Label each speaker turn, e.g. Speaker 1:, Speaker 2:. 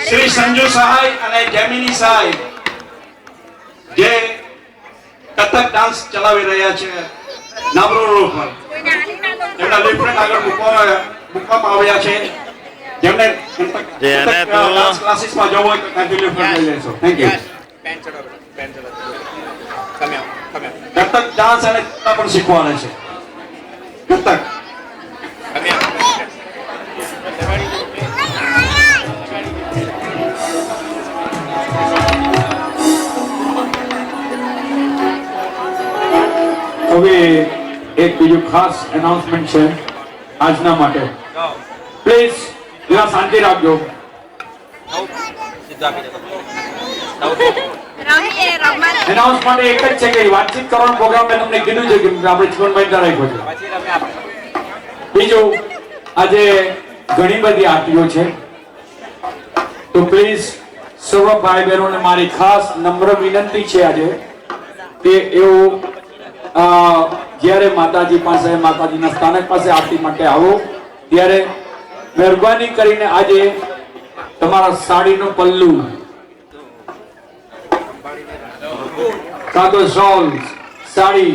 Speaker 1: શ્રી સંજુ સહાય અને જેમિની સહાય જે કથક ડાન્સ ચલાવી રહ્યા છે નામરો રોડ પર એમના લિફ્ટ આગળ મૂકવામાં આવ્યા છે જેમને ડાન્સ ક્લાસીસમાં જવું હોય તો કન્ટિન્યુ કરી લેશો. Thank you. કથક ડાન્સ અને પણ શીખવાડે છે કથક.
Speaker 2: હવે એક બીજું ખાસ એનાઉન્સમેન્ટ છે આજના માટે. પ્લીઝ જરા શાંતિ રાખજો. એનાઉન્સમેન્ટ એક જ છે કે વાતચીત કરવાનો પ્રોગ્રામ મેં તમને કીધું છે કે આપણે જીવનભાઈ દ્વારા રાખ્યો છે. બીજું આજે ઘણી બધી આરતીઓ છે તો પ્લીઝ સર્વ ભાઈ બહેનોને મારી ખાસ નમ્ર વિનંતી છે આજે કે એવું જ્યારે માતાજી પાસે માતાજીના સ્થાનક પાસે આરતી માટે આવો ત્યારે મહેરબાની કરીને આજે તમારા સાડીનું પલ્લું કાં તો શોલ સાડી